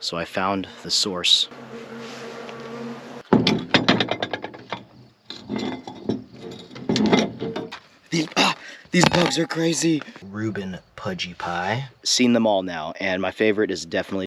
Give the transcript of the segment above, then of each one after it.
So I found the source. These bugs are crazy. Reuben Pudgy Pie. Seen them all now, and my favorite is definitely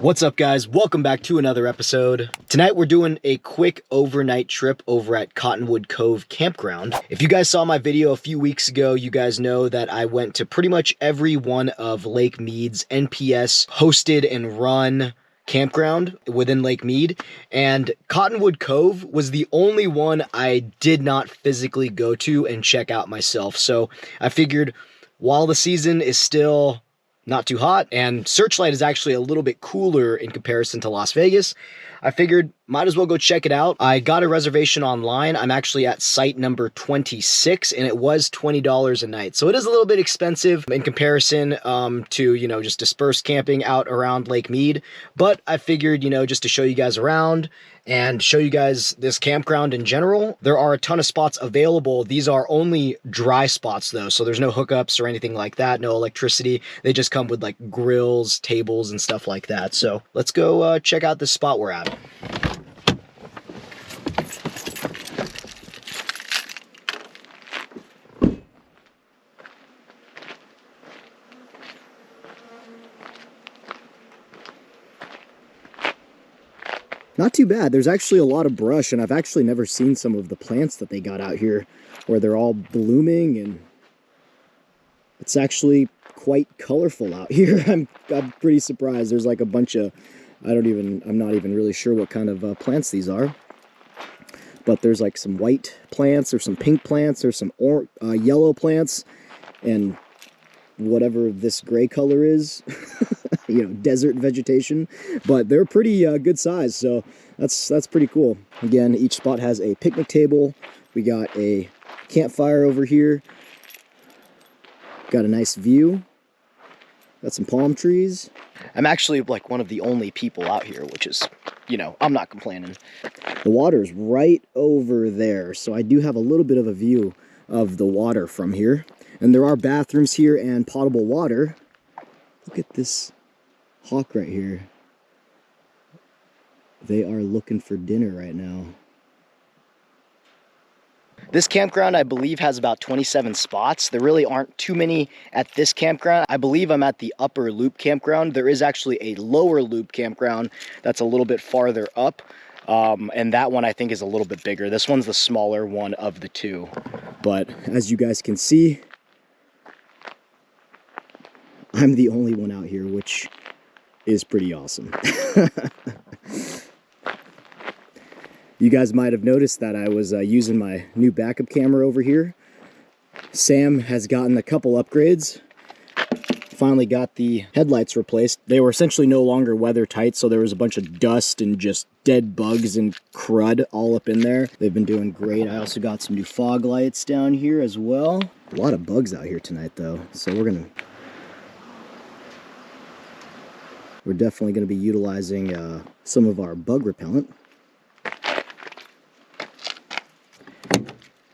What's up, guys? Welcome back to another episode. Tonight we're doing a quick overnight trip over at Cottonwood Cove Campground. If you guys saw my video a few weeks ago, you guys know that I went to pretty much every one of Lake Mead's NPS hosted and run campground within Lake Mead, and Cottonwood Cove was the only one I did not physically go to and check out myself. So I figured while the season is still not too hot, and Searchlight is actually a little bit cooler in comparison to Las Vegas, I figured might as well go check it out. I got a reservation online. I'm actually at site number 26, and it was $20 a night. So it is a little bit expensive in comparison to, you know, just dispersed camping out around Lake Mead. But I figured, you know, just to show you guys around and show you guys this campground in general. There are a ton of spots available. These are only dry spots though, so there's no hookups or anything like that, no electricity. They just come with like grills, tables, and stuff like that. So let's go check out this spot we're at. Not too bad. There's actually a lot of brush, and I've actually never seen some of the plants that they got out here where they're all blooming, and it's actually quite colorful out here. I'm pretty surprised. There's like a bunch of, I'm not even really sure what kind of plants these are, but there's like some white plants, or some pink plants, or some yellow plants, and whatever this gray color is, you know, desert vegetation, but they're pretty good size, so that's pretty cool. Again, each spot has a picnic table. We got a campfire over here. Got a nice view. Got some palm trees. I'm actually like one of the only people out here, which is, you know, I'm not complaining. The water's right over there, so I do have a little bit of a view of the water from here. And there are bathrooms here and potable water. Look at this hawk right here. They are looking for dinner right now. This campground, I believe, has about 27 spots. There really aren't too many at this campground. I believe I'm at the upper loop campground. There is actually a lower loop campground that's a little bit farther up. And that one I think is a little bit bigger. This one's the smaller one of the two. But as you guys can see, I'm the only one out here, which is pretty awesome. You guys might have noticed that I was using my new backup camera over here. Sam has gotten a couple upgrades. Finally got the headlights replaced. They were essentially no longer weather tight, so there was a bunch of dust and just dead bugs and crud all up in there. They've been doing great. I also got some new fog lights down here as well. A lot of bugs out here tonight though, so we're definitely going to be utilizing some of our bug repellent.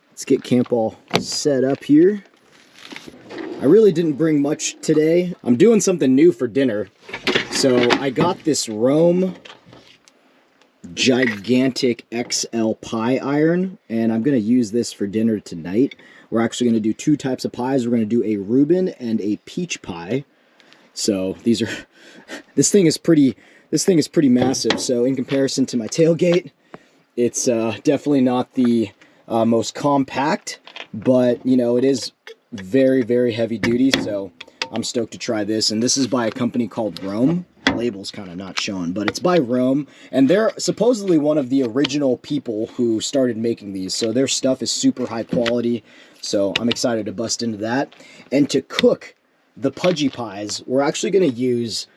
Let's get camp all set up here. I really didn't bring much today. I'm doing something new for dinner. So I got this Rome gigantic XL pie iron, and I'm going to use this for dinner tonight. We're actually going to do two types of pies. We're going to do a Reuben and a peach pie. So these are, this thing is pretty massive. So in comparison to my tailgate, it's definitely not the most compact, but you know, it is very, very heavy duty. So I'm stoked to try this. And this is by a company called Rome. The label's kind of not shown, but it's by Rome, and they're supposedly one of the original people who started making these. So their stuff is super high quality. So I'm excited to bust into that. And to cook the pudgy pies, we're actually going to use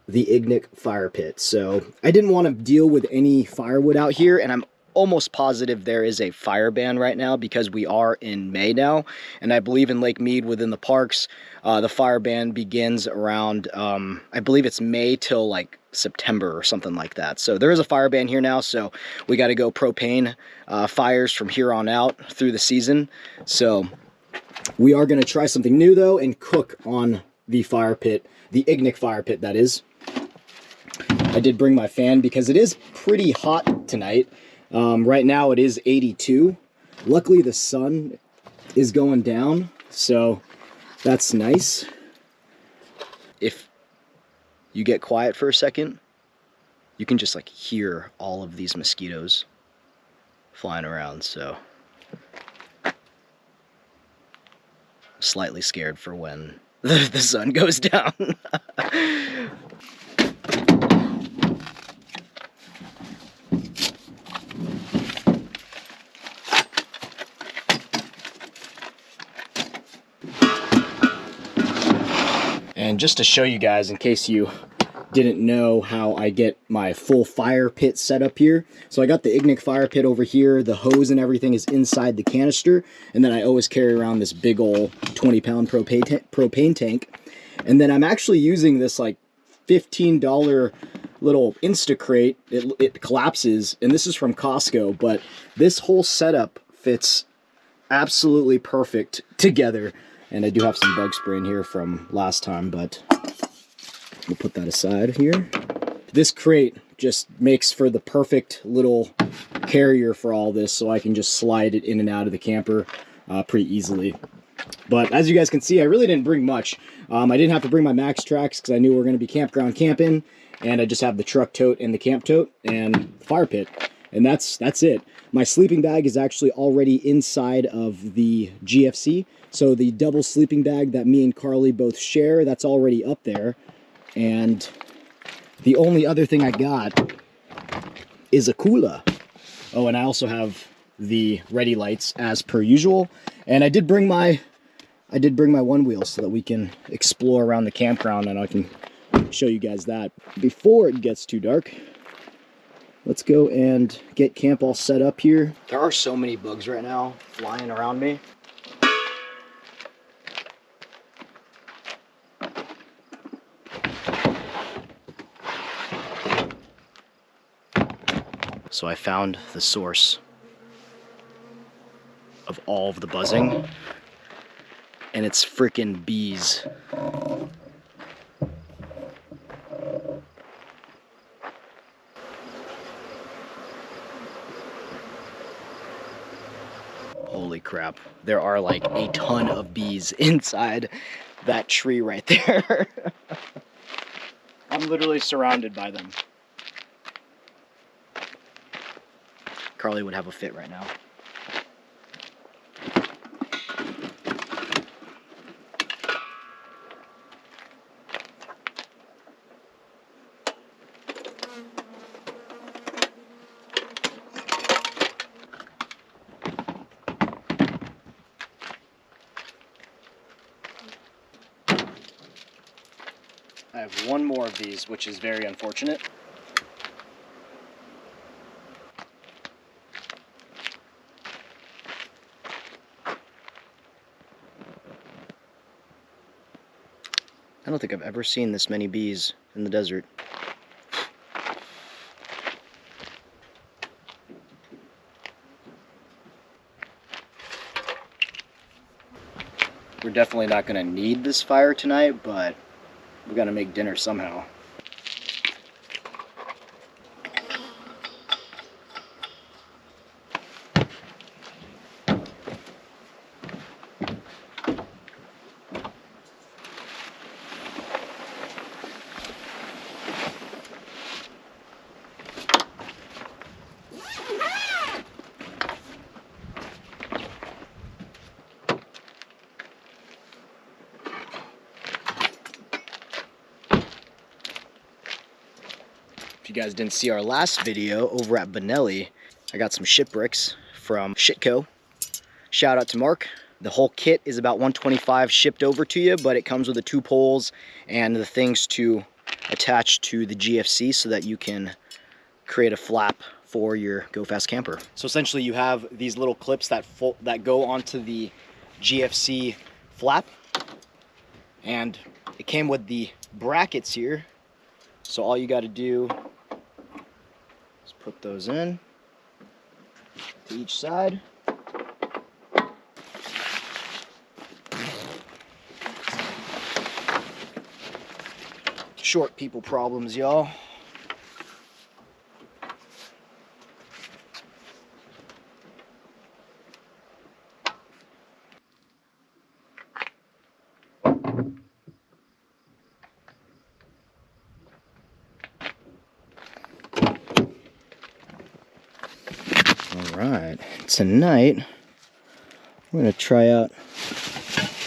the Ignic fire pit. So I didn't want to deal with any firewood out here, and I'm almost positive there is a fire ban right now because we are in May now, and I believe in Lake Mead within the parks, the fire ban begins around, I believe it's May till like September or something like that. So there is a fire ban here now, so we got to go propane fires from here on out through the season. So we are going to try something new though and cook on the fire pit, the Ignik fire pit that is. I did bring my fan because it is pretty hot tonight. Right now it is 82. Luckily the sun is going down, so that's nice. If you get quiet for a second, you can just like hear all of these mosquitoes flying around, so I'm slightly scared for when the sun goes down. And just to show you guys, in case you didn't know how I get my full fire pit set up here. So I got the Ignik fire pit over here. The hose and everything is inside the canister. And then I always carry around this big old 20-pound propane tank. And then I'm actually using this like $15 little Instacrate. It collapses, and this is from Costco. But this whole setup fits absolutely perfect together. And I do have some bug spray in here from last time, but we'll put that aside here. This crate just makes for the perfect little carrier for all this, so I can just slide it in and out of the camper pretty easily. But as you guys can see, I really didn't bring much. I didn't have to bring my Max Tracks because I knew we were going to be campground camping, and I just have the truck tote and the camp tote and the fire pit, and that's it. My sleeping bag is actually already inside of the GFC. So the double sleeping bag that me and Carly both share, that's already up there. And the only other thing I got is a cooler. Oh, and I also have the ready lights as per usual. And I did bring my one wheel so that we can explore around the campground, and I can show you guys that. Before it gets too dark, let's go and get camp all set up here. There are so many bugs right now flying around me. So I found the source of all of the buzzing, and it's freaking bees. Holy crap, there are like a ton of bees inside that tree right there. I'm literally surrounded by them. Carly would have a fit right now. I have one more of these, which is very unfortunate. I don't think I've ever seen this many bees in the desert. We're definitely not going to need this fire tonight, but we got to make dinner somehow. If you guys didn't see our last video over at Benelli, I got some shit bricks from Shitco. Shout out to Mark. The whole kit is about $125 shipped over to you, but it comes with the 2 poles and the things to attach to the GFC so that you can create a flap for your Go Fast camper. So essentially you have these little clips that go onto the GFC flap, and it came with the brackets here. So all you got to do is put those in to each side. Short people problems, y'all. Alright, tonight we're going to try out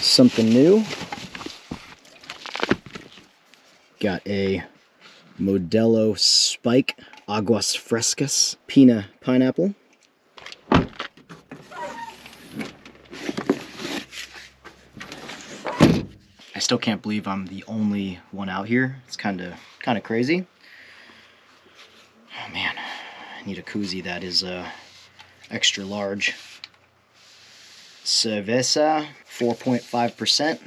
something new. Got a Modelo Spike Aguas Frescas Pina Pineapple. I still can't believe I'm the only one out here. It's kind of crazy. Oh man, I need a koozie that is extra large. Cerveza, 4.5%.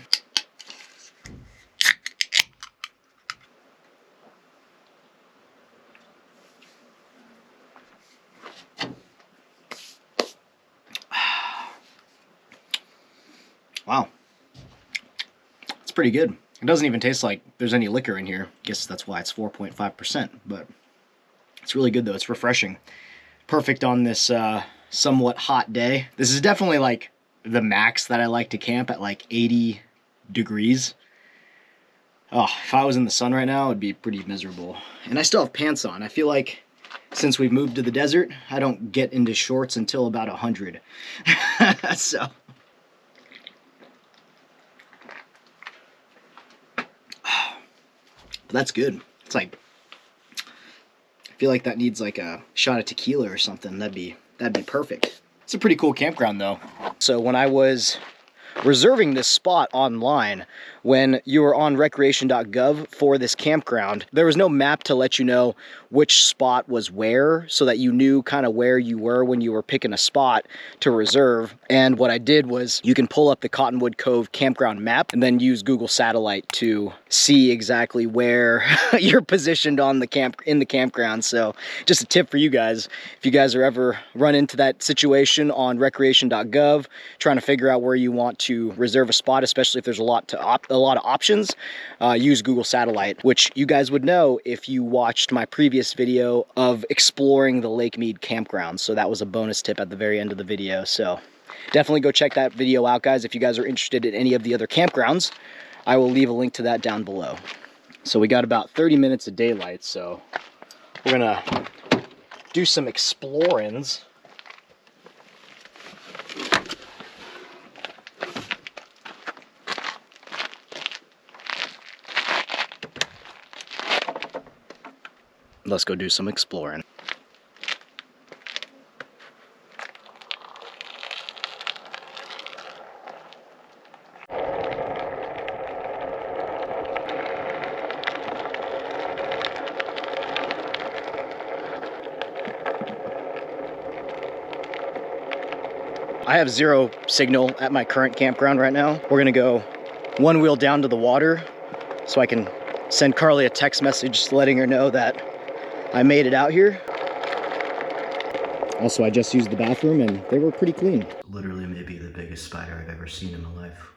Wow, it's pretty good. It doesn't even taste like there's any liquor in here. Guess that's why it's 4.5%, but it's really good though. It's refreshing. Perfect on this somewhat hot day. This is definitely like the max that I like to camp at, like 80 degrees. Oh, if I was in the sun right now, it'd be pretty miserable. And I still have pants on. I feel like since we've moved to the desert, I don't get into shorts until about 100. So that's good. It's like, I feel like that needs like a shot of tequila or something. That'd be perfect. It's a pretty cool campground though. So when I was reserving this spot online, when you were on recreation.gov for this campground, there was no map to let you know which spot was where, so that you knew kind of where you were when you were picking a spot to reserve. And what I did was, you can pull up the Cottonwood Cove Campground map and then use Google Satellite to see exactly where you're positioned on the campground. So just a tip for you guys, if you guys are ever run into that situation on recreation.gov trying to figure out where you want to reserve a spot, especially if there's a lot of options, use Google Satellite, which you guys would know if you watched my previous video of exploring the Lake Mead campground. So that was a bonus tip at the very end of the video. So definitely go check that video out, guys. If you guys are interested in any of the other campgrounds, I will leave a link to that down below. So we got about 30 minutes of daylight, so we're gonna do some explorings. Let's go do some exploring. I have zero signal at my current campground right now. We're gonna go one wheel down to the water so I can send Carly a text message letting her know that I made it out here. Also, I just used the bathroom and they were pretty clean. Literally maybe the biggest spider I've ever seen in my life.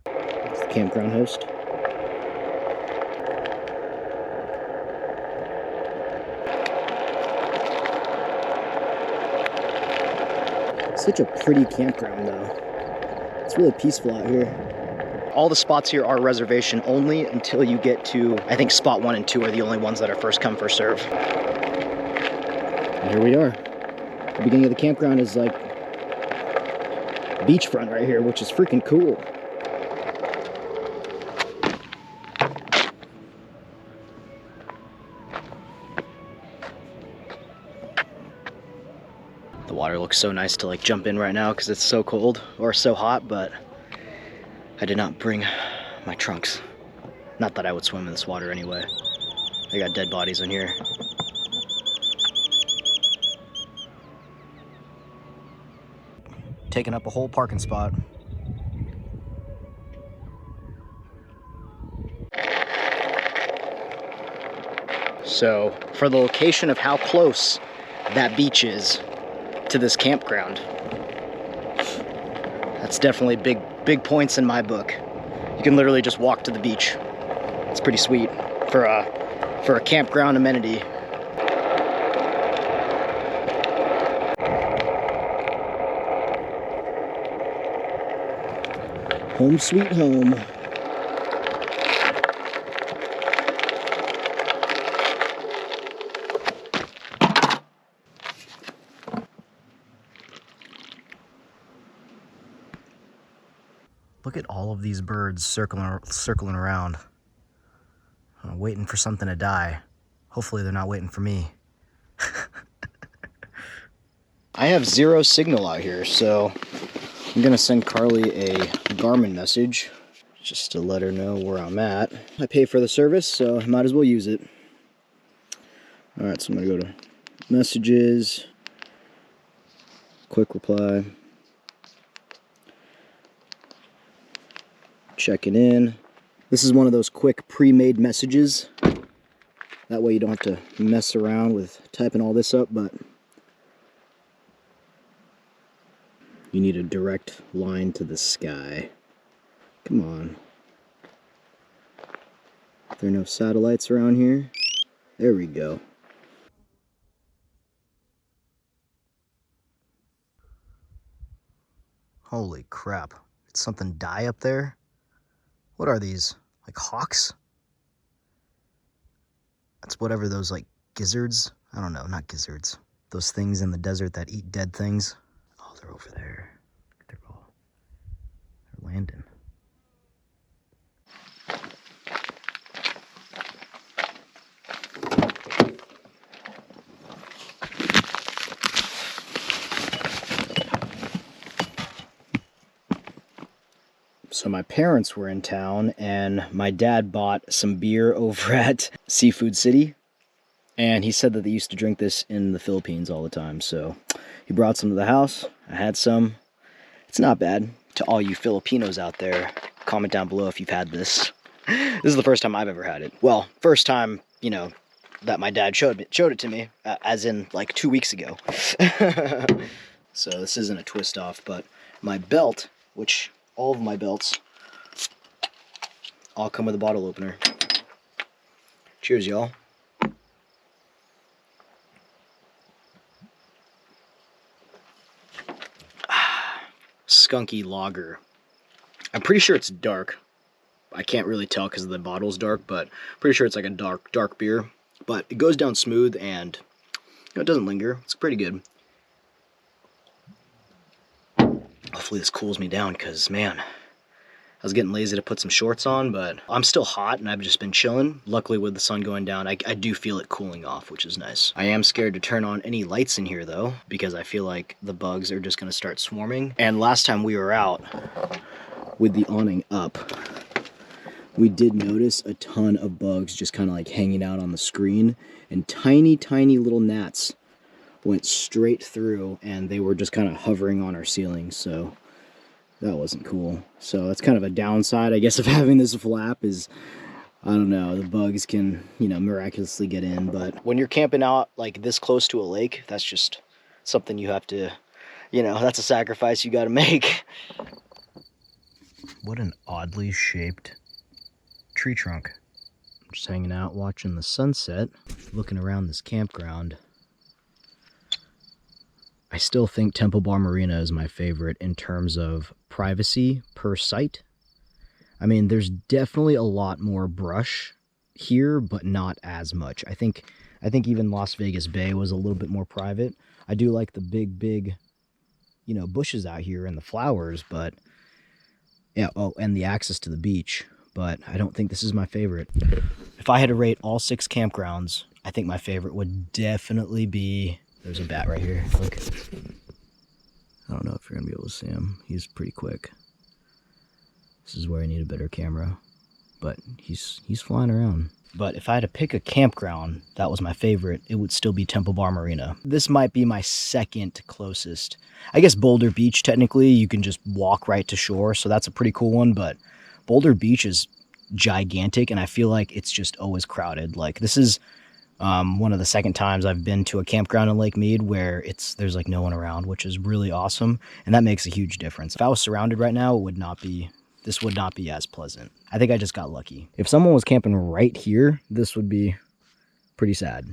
It's the campground host. Such a pretty campground though. It's really peaceful out here. All the spots here are reservation only until you get to, I think spot 1 and 2 are the only ones that are first come, first serve. And here we are. The beginning of the campground is like beachfront right here, which is freaking cool. The water looks so nice to like jump in right now because it's so cold or so hot, but I did not bring my trunks. Not that I would swim in this water anyway. I got dead bodies in here. taking up a whole parking spot. So, for the location of how close that beach is to this campground, that's definitely big points in my book. You can literally just walk to the beach. It's pretty sweet for a campground amenity. Home sweet home. Look at all of these birds circling around, waiting for something to die. Hopefully they're not waiting for me. I have 0 signal out here, so I'm gonna send Carly a Garmin message just to let her know where I'm at. I pay for the service, so I might as well use it. All right, so I'm gonna go to messages, quick reply. Checking in. This is one of those quick pre-made messages. That way you don't have to mess around with typing all this up, but you need a direct line to the sky. Come on. Are there no satellites around here? There we go. Holy crap. Did something die up there? What are these? Like hawks? That's whatever those like gizzards. I don't know, not gizzards. Those things in the desert that eat dead things. Oh, they're over there. They're landing. So my parents were in town and my dad bought some beer over at Seafood City. And he said that they used to drink this in the Philippines all the time. So he brought some to the house. I had some. It's not bad. To all you Filipinos out there, comment down below if you've had this. This is the first time I've ever had it. Well, first time, you know, that my dad showed it to me, as in like 2 weeks ago. So this isn't a twist off, but my belt, which all of my belts all come with a bottle opener. Cheers, y'all. Skunky lager. I'm pretty sure it's dark. I can't really tell because the bottle's dark, but pretty sure it's like a dark beer. But it goes down smooth and it doesn't linger. It's pretty good. Hopefully this cools me down because, man, I was getting lazy to put some shorts on, but I'm still hot and I've just been chilling. Luckily with the sun going down, I do feel it cooling off, which is nice. I am scared to turn on any lights in here though, because I feel like the bugs are just gonna start swarming. And last time we were out with the awning up, we did notice a ton of bugs just kind of like hanging out on the screen, and tiny little gnats went straight through and they were just kind of hovering on our ceiling, so that wasn't cool. So that's kind of a downside, I guess, of having this flap is, I don't know, the bugs can, you know, miraculously get in. But when you're camping out like this close to a lake, that's just something you have to, you know, that's a sacrifice you got to make. What an oddly shaped tree trunk. I'm just hanging out watching the sunset, looking around this campground. I still think Temple Bar Marina is my favorite in terms of privacy per site. I mean, there's definitely a lot more brush here, but not as much. I think even Las Vegas Bay was a little bit more private. I do like the big, you know, bushes out here and the flowers, but yeah, oh, and the access to the beach, but I don't think this is my favorite. If I had to rate all 6 campgrounds, I think my favorite would definitely be... There's a bat right here. Look. I don't know if you're going to be able to see him. He's pretty quick. This is where I need a better camera. But he's flying around. But if I had to pick a campground that was my favorite, it would still be Temple Bar Marina. This might be my second closest. I guess Boulder Beach, technically, you can just walk right to shore, so that's a pretty cool one, but Boulder Beach is gigantic, and I feel like it's just always crowded. Like, this is one of the second times I've been to a campground in Lake Mead where there's like no one around, which is really awesome, and that makes a huge difference. If I was surrounded right now, this would not be as pleasant. I think I just got lucky. If someone was camping right here, this would be pretty sad.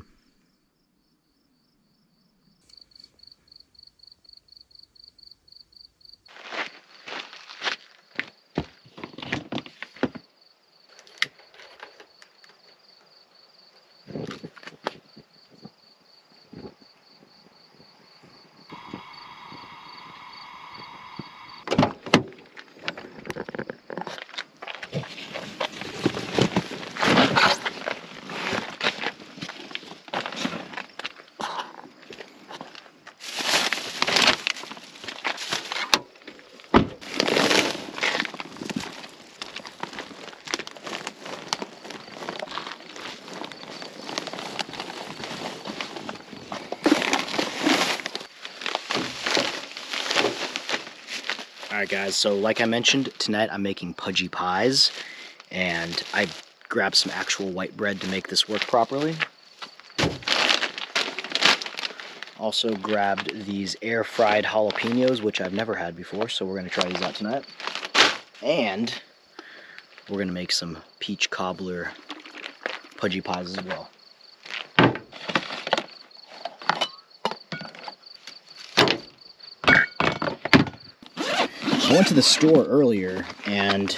Alright guys, so like I mentioned, tonight I'm making pudgy pies, and I grabbed some actual white bread to make this work properly. Also grabbed these air-fried jalapenos, which I've never had before, so we're going to try these out tonight. And we're going to make some peach cobbler pudgy pies as well. I went to the store earlier and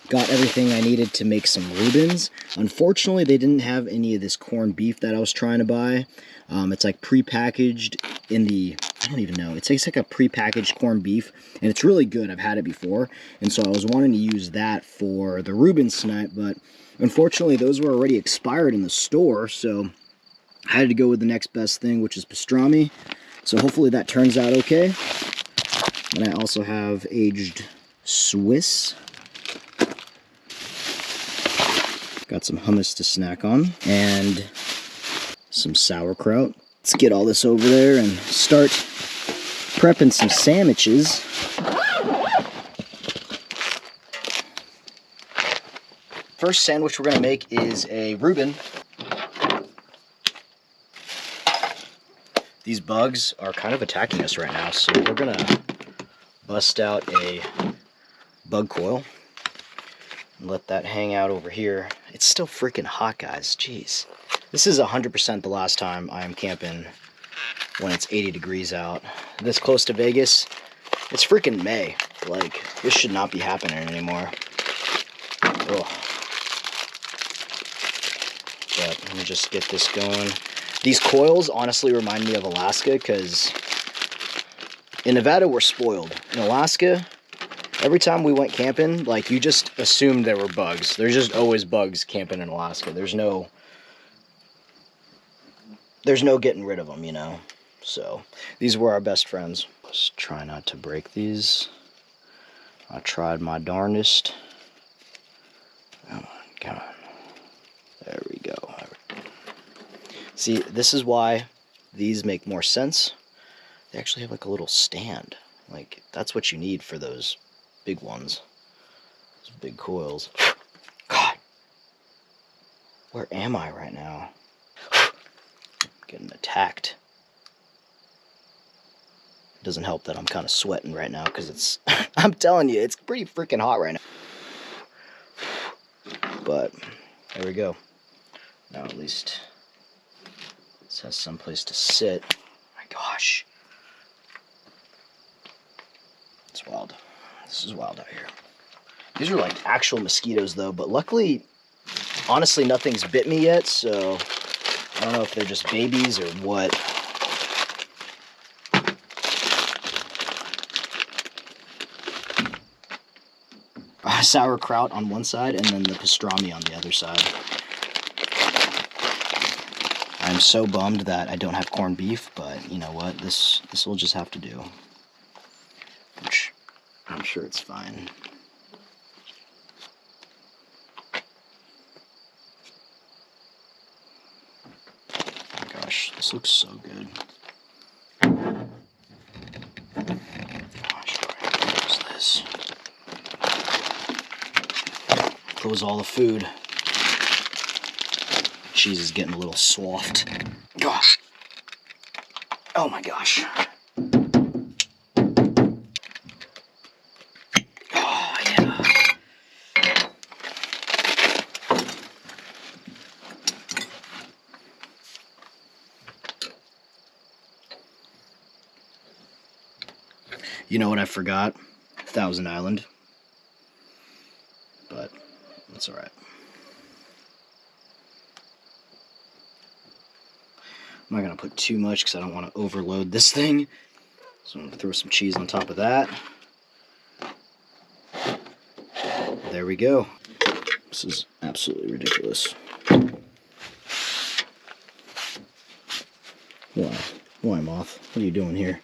got everything I needed to make some Reubens. Unfortunately, they didn't have any of this corned beef that I was trying to buy. It's like pre-packaged in the, I don't even know, it tastes like a pre-packaged corned beef, and it's really good. I've had it before, and so I was wanting to use that for the Reubens tonight, but unfortunately those were already expired in the store, so I had to go with the next best thing, which is pastrami. So hopefully that turns out okay. And I also have aged Swiss. Got some hummus to snack on, and some sauerkraut. Let's get all this over there and start prepping some sandwiches. First sandwich we're going to make is a Reuben. These bugs are kind of attacking us right now, so we're going to bust out a bug coil and let that hang out over here. It's still freaking hot, guys. Jeez. This is 100% the last time I am camping when it's 80 degrees out. This close to Vegas, it's freaking May. Like, this should not be happening anymore. Ugh. But let me just get this going. These coils honestly remind me of Alaska, because in Nevada we're spoiled. In Alaska, every time we went camping, like, you just assumed there were bugs. There's just always bugs camping in Alaska. There's no getting rid of them, you know. So these were our best friends. Just try not to break these. I tried my darndest. Come on, come on. There we go. See, this is why these make more sense. They actually have like a little stand. Like, that's what you need for those big ones. Those big coils. God. Where am I right now? Getting attacked. It doesn't help that I'm kind of sweating right now, because it's, I'm telling you, it's pretty freaking hot right now. But there we go. Now at least this has some place to sit. Oh my gosh. It's wild. This is wild out here. These are like actual mosquitoes though, but luckily, honestly, nothing's bit me yet, so I don't know if they're just babies or what. Sauerkraut on one side and then the pastrami on the other side. I'm so bummed that I don't have corned beef, but you know what? This will just have to do. Which I'm sure it's fine. gosh, this looks so good. Gosh, what is this? Close all the food. Cheese is getting a little soft. Gosh. Oh my gosh. Oh yeah. You know what I forgot? Thousand Island. But that's alright. I'm not going to put too much because I don't want to overload this thing. So I'm going to throw some cheese on top of that. There we go. This is absolutely ridiculous. Why, Moth? What are you doing here?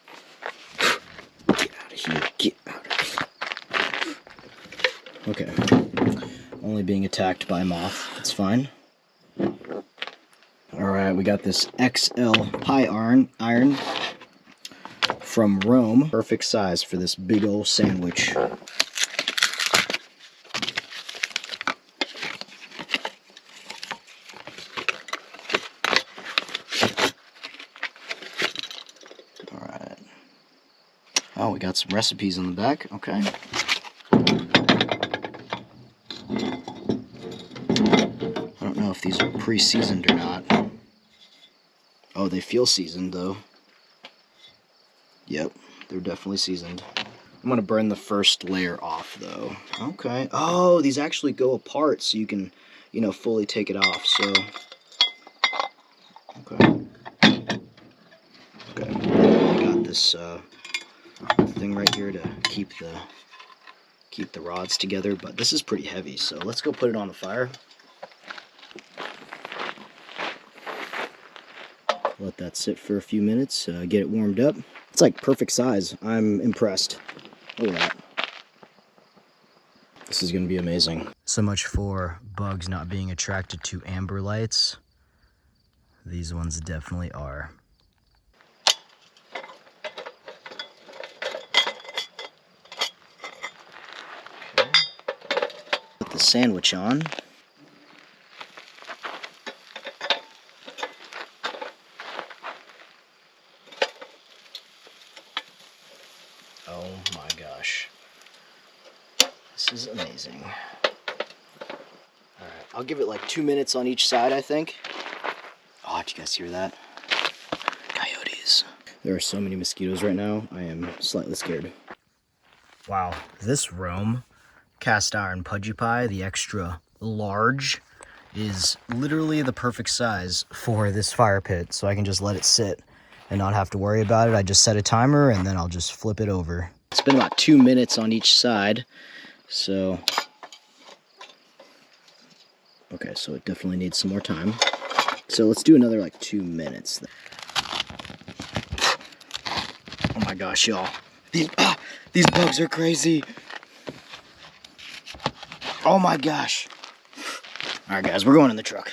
Get out of here. Get out of here. Okay. Only being attacked by Moth. That's fine. Alright, we got this XL pie iron from Rome. Perfect size for this big old sandwich. Alright. Oh, we got some recipes in the back. Okay. I don't know if these are pre-seasoned or not. Oh, they feel seasoned though. Yep, they're definitely seasoned. I'm gonna burn the first layer off though. Okay. Oh, these actually go apart so you can, you know, fully take it off. So, okay. Okay. I got this thing right here to keep the rods together, but this is pretty heavy. So let's go put it on the fire. Let that sit for a few minutes, get it warmed up. It's like perfect size. I'm impressed. Look at that. This is going to be amazing. So much for bugs not being attracted to amber lights. These ones definitely are. Okay. Put the sandwich on. Oh my gosh. This is amazing. Alright, I'll give it like 2 minutes on each side, I think. Oh, did you guys hear that? Coyotes. There are so many mosquitoes right now, I am slightly scared. Wow, this Rome cast iron pudgy pie, the extra large, is literally the perfect size for this fire pit, so I can just let it sit and not have to worry about it. I just set a timer and then I'll just flip it over. It's been about 2 minutes on each side, so okay, so it definitely needs some more time. So let's do another like 2 minutes. Oh my gosh, y'all. These bugs are crazy. Oh my gosh. All right, guys, we're going in the truck.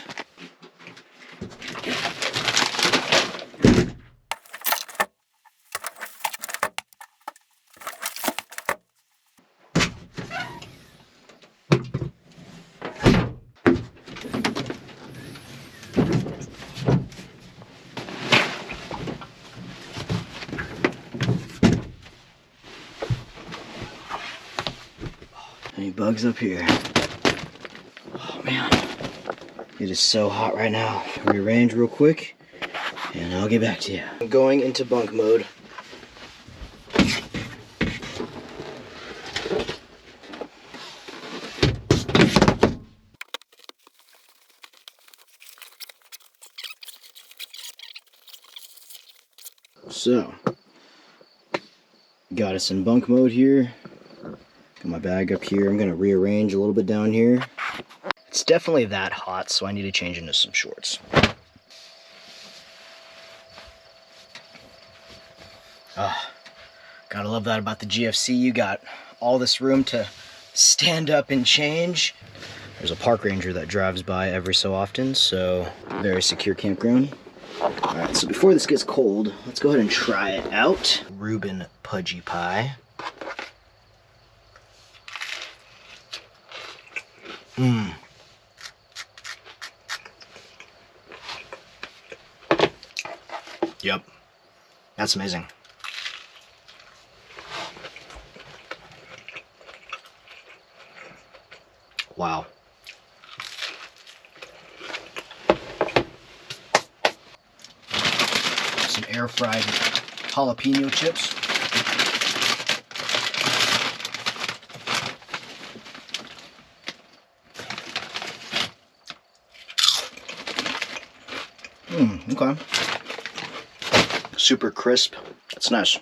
Any bugs up here? Oh man, it is so hot right now. Rearrange real quick and I'll get back to you. I'm going into bunk mode. So, got us in bunk mode here. Got my bag up here. I'm going to rearrange a little bit down here. It's definitely that hot, so I need to change into some shorts. Gotta love that about the GFC. You got all this room to stand up and change. There's a park ranger that drives by every so often, so very secure campground. Alright, so before this gets cold, let's go ahead and try it out. Reuben Pudgy Pie. Mmm. Yep. That's amazing. Wow. Some air fried jalapeno chips. Okay. Super crisp. That's nice.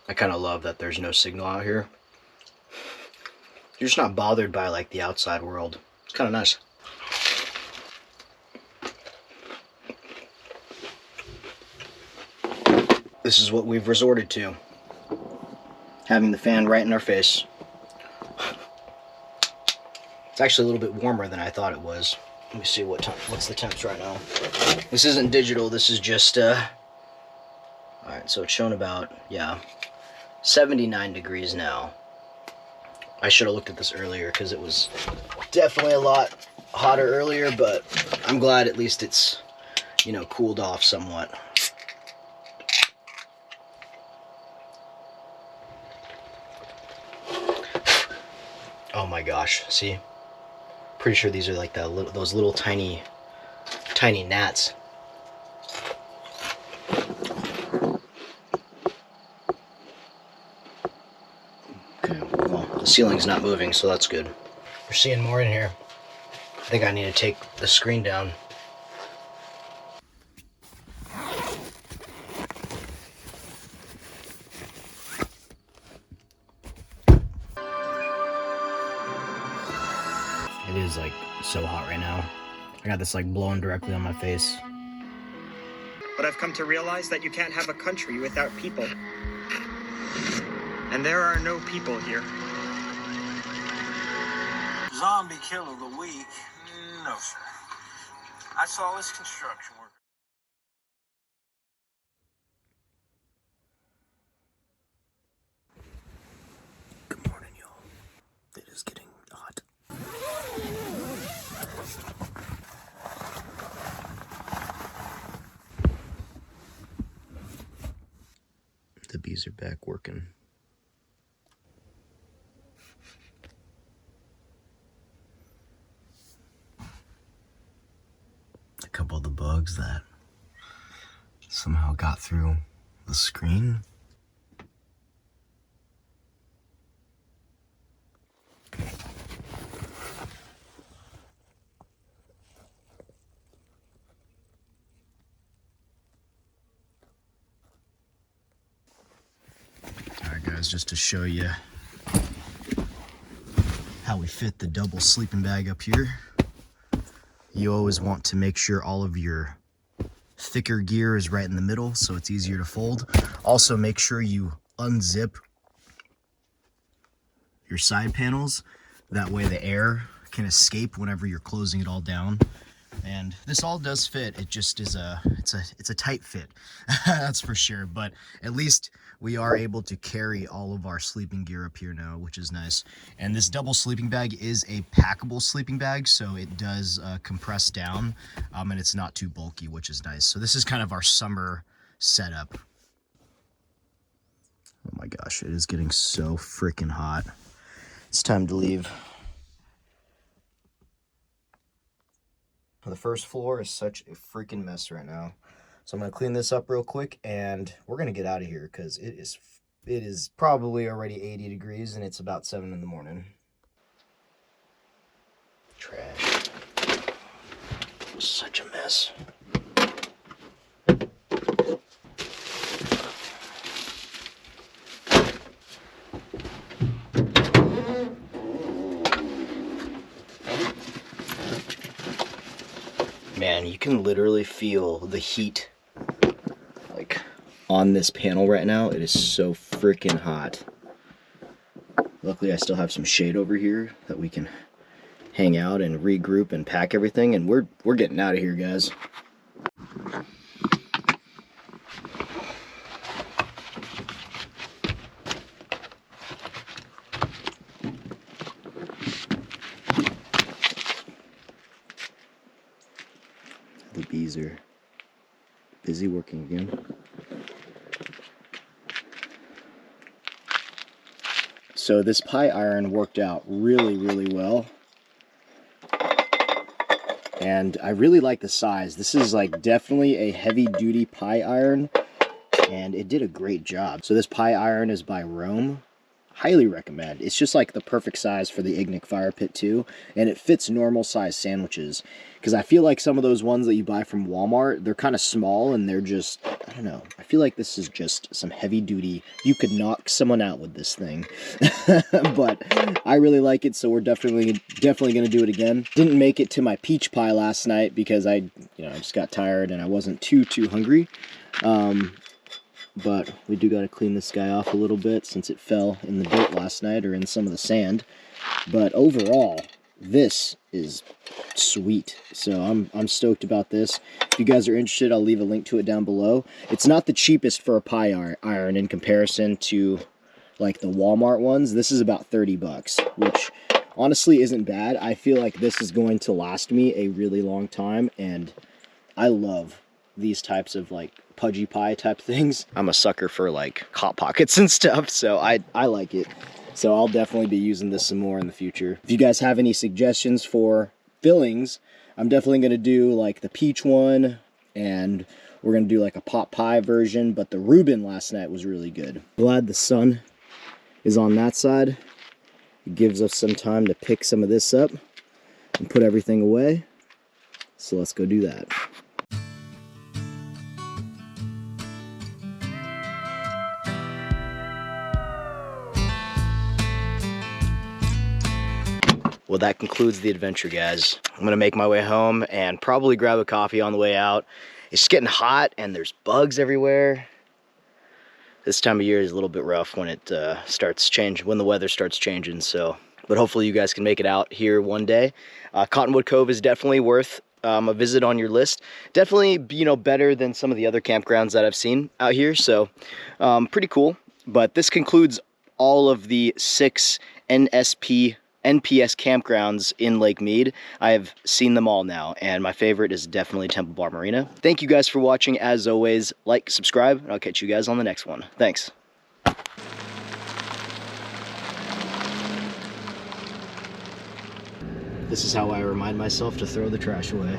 I kind of love that there's no signal out here. You're just not bothered by like the outside world. It's kind of nice. This is what we've resorted to. Having the fan right in our face. It's actually a little bit warmer than I thought it was. Let me see what's the temps right now. This isn't digital, this is just alright, so it's showing about, yeah, 79 degrees now. I should have looked at this earlier because it was definitely a lot hotter earlier, but I'm glad at least it's, you know, cooled off somewhat. Oh my gosh, see? Pretty sure these are like those little tiny gnats. Okay, well, the ceiling's not moving, so that's good. We're seeing more in here. I think I need to take the screen down. It is like so hot right now. I got this like blowing directly on my face. But I've come to realize that you can't have a country without people. And there are no people here. Zombie kill of the week? No, sir. I saw this construction worker. Good morning, y'all. It is getting hot. The bees are back working. A couple of the bugs that somehow got through the screen. Alright guys, just to show you how we fit the double sleeping bag up here. You always want to make sure all of your thicker gear is right in the middle so it's easier to fold. Also make sure you unzip your side panels. That way the air can escape whenever you're closing it all down. And this all does fit. It just is it's a tight fit. That's for sure. But at least we are able to carry all of our sleeping gear up here now, which is nice. And this double sleeping bag is a packable sleeping bag, so it does compress down, and it's not too bulky, which is nice. So this is kind of our summer setup. Oh my gosh, it is getting so freaking hot. It's time to leave. The first floor is such a freaking mess right now. So I'm going to clean this up real quick and we're going to get out of here because it is probably already 80 degrees and it's about 7 in the morning. Trash. Such a mess. Man, you can literally feel the heat like on this panel right now. It is so freaking hot. Luckily, I still have some shade over here that we can hang out and regroup and pack everything, and we're getting out of here, guys. The bees are busy working again. So this pie iron worked out really, really well. And I really like the size. This is like definitely a heavy duty pie iron, and it did a great job. So this pie iron is by Rome. Highly recommend. It's just like the perfect size for the Ignic fire pit too, and it fits normal size sandwiches. Because I feel like some of those ones that you buy from Walmart, they're kind of small and they're just, I don't know. I feel like this is just some heavy duty. You could knock someone out with this thing. But I really like it, so we're definitely going to do it again. Didn't make it to my peach pie last night because I just got tired and I wasn't too hungry. But we do got to clean this guy off a little bit since it fell in the dirt last night or in some of the sand. But overall, this is sweet. So I'm stoked about this. If you guys are interested, I'll leave a link to it down below. It's not the cheapest for a pie iron in comparison to like the Walmart ones. This is about 30 bucks, which honestly isn't bad. I feel like this is going to last me a really long time, and I love these types of like pudgy pie type things. I'm a sucker for like hot pockets and stuff, so I like it. So I'll definitely be using this some more in the future. If you guys have any suggestions for fillings, I'm definitely going to do like the peach one, and we're going to do like a pot pie version, but the Reuben last night was really good. Glad the sun is on that side. It gives us some time to pick some of this up and put everything away. So let's go do that. Well, that concludes the adventure, guys. I'm gonna make my way home and probably grab a coffee on the way out. It's getting hot and there's bugs everywhere. This time of year is a little bit rough when it starts changing, when the weather starts changing. So, but hopefully you guys can make it out here one day. Cottonwood Cove is definitely worth a visit on your list. Definitely, better than some of the other campgrounds that I've seen out here. So, pretty cool. But this concludes all of the 6 NPS campgrounds in Lake Mead. I have seen them all now, and my favorite is definitely Temple Bar Marina. Thank you guys for watching. As always, like, subscribe, and I'll catch you guys on the next one. Thanks. This is how I remind myself to throw the trash away.